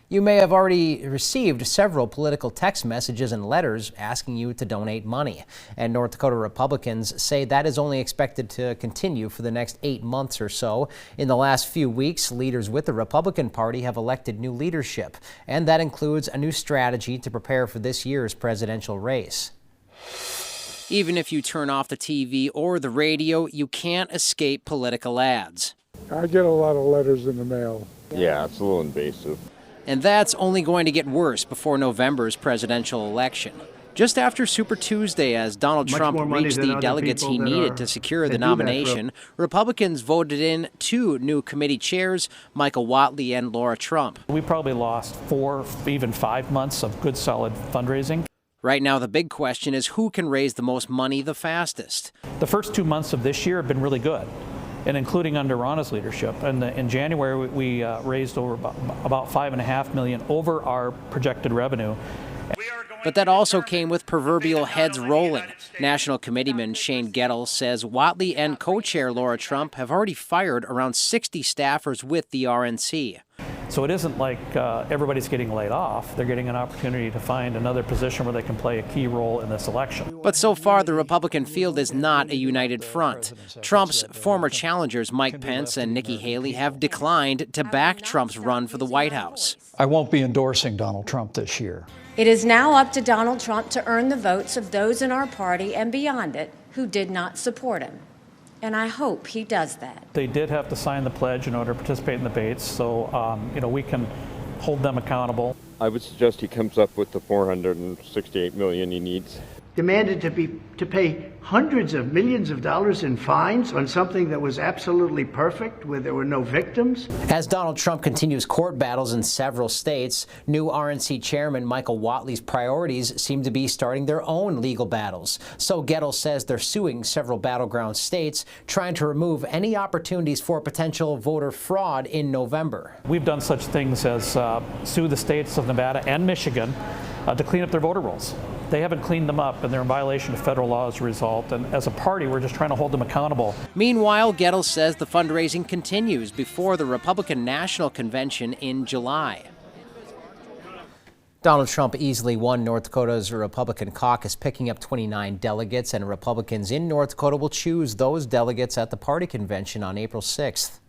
You may have already received several political text messages and letters asking you to donate money. And North Dakota Republicans say that is only expected to continue for the next 8 months or so. In the last few weeks, leaders with the Republican Party have elected new leadership, and that includes a new strategy to prepare for this year's presidential race. Even if you turn off the TV or the radio, you can't escape political ads. I get a lot of letters in the mail. Yeah, it's a little invasive. And that's only going to get worse before November's presidential election. Just after Super Tuesday, as Donald Trump reached the delegates he needed to secure the nomination, Republicans voted in 2 new committee chairs, Michael Whatley and Laura Trump. We probably lost 4, even 5 months of good, solid fundraising. Right now, the big question is who can raise the most money the fastest. The first 2 months of this year have been really good, and including under Rana's leadership. And in January, we raised over about $5.5 million over our projected revenue. But that also came with proverbial heads rolling. National Committeeman Shane Gettle says Whatley and co-chair Laura Trump have already fired around 60 staffers with the RNC. So it isn't like everybody's getting laid off. They're getting an opportunity to find another position where they can play a key role in this election. But so far, the Republican field is not a united front. Trump's former challengers, Mike Pence and Nikki Haley, have declined to back Trump's run for the White House. I won't be endorsing Donald Trump this year. It is now up to Donald Trump to earn the votes of those in our party and beyond it who did not support him. And I hope he does that. They did have to sign the pledge in order to participate in the debates, so we can hold them accountable. I would suggest he comes up with the $468 million he needs. Demanded to pay hundreds of millions of dollars in fines on something that was absolutely perfect, where there were no victims. As Donald Trump continues court battles in several states, new RNC chairman Michael Whatley's priorities seem to be starting their own legal battles. So Gettle says they're suing several battleground states, trying to remove any opportunities for potential voter fraud in November. We've done such things as sue the states of Nevada and Michigan to clean up their voter rolls. They haven't cleaned them up, and they're in violation of federal law as a result. And as a party, we're just trying to hold them accountable. Meanwhile, Gettle says the fundraising continues before the Republican National Convention in July. Donald Trump easily won North Dakota's Republican caucus, picking up 29 delegates, and Republicans in North Dakota will choose those delegates at the party convention on April 6th.